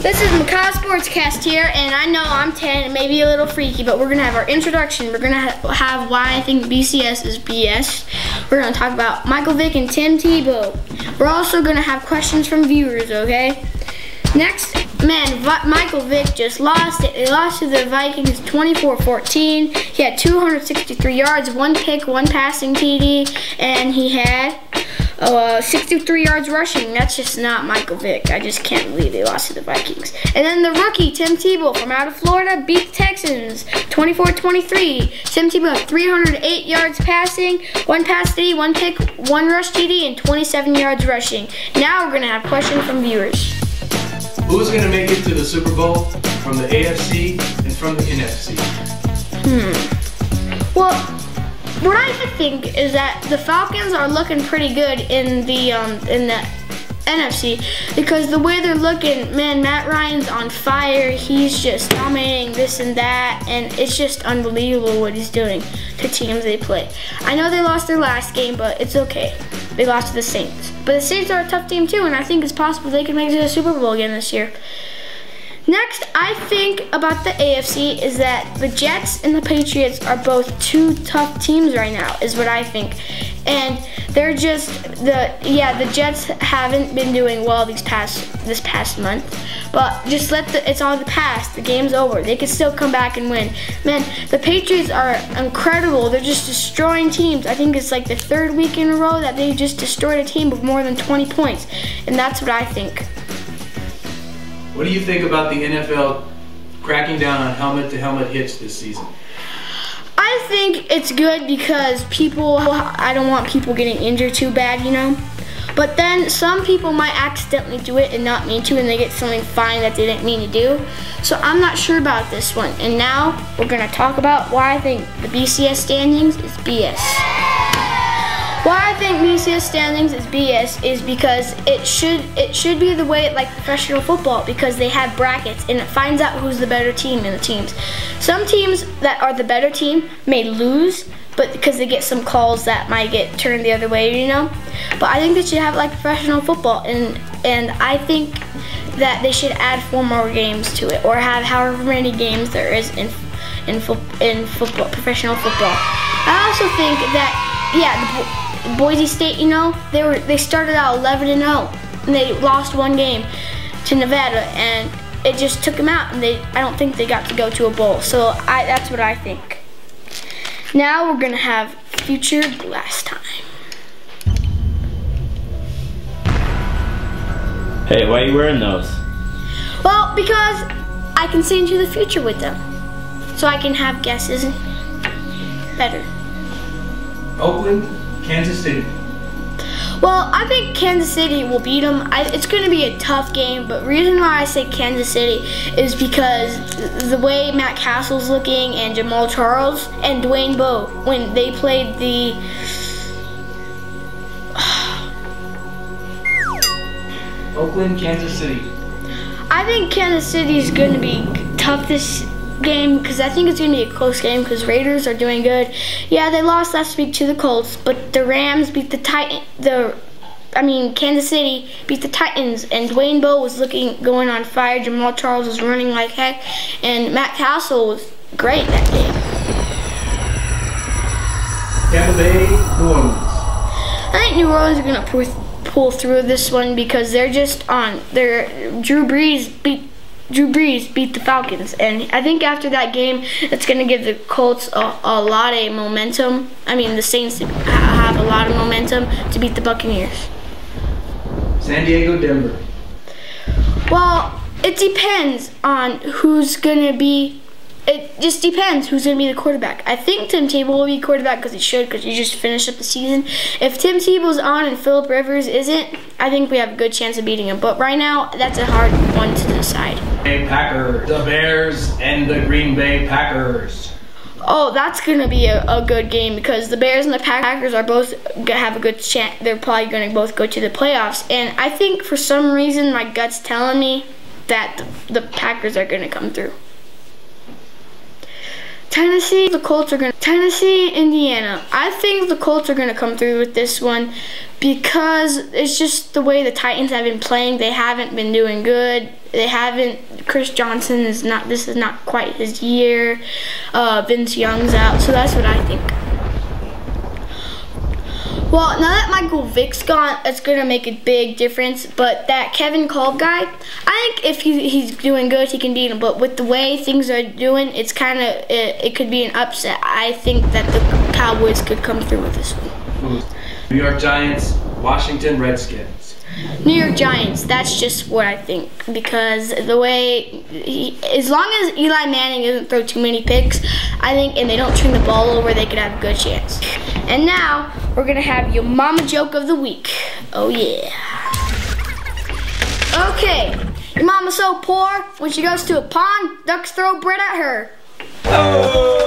This is Miko SPORTSFAST here, and I know I'm 10 and maybe a little freaky, but we're going to have our introduction. We're going to have why I think BCS is BS. We're going to talk about Michael Vick and Tim Tebow. We're also going to have questions from viewers, okay? Next, man, Michael Vick just lost it. They lost to the Vikings 24-14. He had 263 yards, 1 pick, 1 passing TD, and he had 63 yards rushing. That's just not Michael Vick. I just can't believe they lost to the Vikings. And then the rookie, Tim Tebow, from out of Florida, beat the Texans 24-23. Tim Tebow had 308 yards passing, 1 pass TD, 1 pick, 1 rush TD, and 27 yards rushing. Now we're going to have questions from viewers. Who's going to make it to the Super Bowl from the AFC and from the NFC? Well, what I think is that the Falcons are looking pretty good in the NFC because the way they're looking, man, Matt Ryan's on fire. He's just dominating this and that, and it's just unbelievable what he's doing to teams they play. I know they lost their last game, but it's okay. They lost to the Saints. But the Saints are a tough team too, and I think it's possible they can make it to the Super Bowl again this year. Next, I think about the AFC is that the Jets and the Patriots are both two tough teams right now, is what I think. And they're just, the Jets haven't been doing well this past month. But just it's all the past. The game's over. They can still come back and win. Man, the Patriots are incredible. They're just destroying teams. I think it's like the 3rd week in a row that they just destroyed a team with more than 20 points. And that's what I think. What do you think about the NFL cracking down on helmet-to-helmet hits this season? I think it's good because I don't want people getting injured too bad, you know? But then some people might accidentally do it and not mean to, and they get something fine that they didn't mean to do. So I'm not sure about this one. And now we're gonna talk about why I think the BCS standings is BS. Why I think BCS standings is BS is because it should be the way like professional football, because they have brackets and it finds out who's the better team in the teams. Some teams that are the better team may lose, but because they get some calls that might get turned the other way, you know. But I think they should have like professional football, and I think that they should add 4 more games to it, or have however many games there is in football, professional football. I also think that Boise State, you know, they started out 11-0, and they lost 1 game to Nevada, and it just took them out, and I don't think they got to go to a bowl. So that's what I think. Now we're gonna have future glass time. Hey, why are you wearing those? Well, because I can see into the future with them, so I can have guesses better. Oakland, Kansas City. Well, I think Kansas City will beat them. It's going to be a tough game, but the reason why I say Kansas City is because the way Matt Castle's looking, and Jamal Charles and Dwayne Bowe, when they played the Oakland, Kansas City. I think Kansas City is going to be tough this game, because I think it's going to be a close game because Raiders are doing good. Yeah, they lost last week to the Colts, but the Rams beat Kansas City beat the Titans, and Dwayne Bowe was going on fire. Jamal Charles was running like heck, and Matt Castle was great that game. Tampa Bay, New Orleans. I think New Orleans are going to pull through this one because they're just on. Drew Brees beat the Falcons, and I think after that game, it's going to give the Colts a lot of momentum. I mean, the Saints have a lot of momentum to beat the Buccaneers. San Diego, Denver. Well, it depends on who's going to be. It just depends who's going to be the quarterback. I think Tim Tebow will be quarterback because he just finished up the season. If Tim Tebow's on and Phillip Rivers isn't, I think we have a good chance of beating him. But right now, that's a hard one to decide. Packers, the Bears, and the Green Bay Packers. Oh, that's going to be a good game because the Bears and the Packers are both have a good chance. They're probably going to both go to the playoffs. And I think for some reason, my gut's telling me that the Packers are going to come through. Tennessee, Indiana. I think the Colts are gonna come through with this one because it's just the way the Titans have been playing. They haven't been doing good. Chris Johnson is not, this is not quite his year. Vince Young's out, so that's what I think. Well, now that Michael Vick's gone, it's going to make a big difference. But that Kevin Kolb guy, I think if he's doing good, he can beat him. But with the way things are doing, it's kind of, it could be an upset. I think that the Cowboys could come through with this one. New York Giants, Washington Redskins. New York Giants, that's just what I think. Because the way, as long as Eli Manning doesn't throw too many picks, I think, and they don't turn the ball over, they could have a good chance. And now, we're going to have your mama joke of the week. Oh, yeah. Okay. Your mama's so poor, when she goes to a pond, ducks throw bread at her. Oh!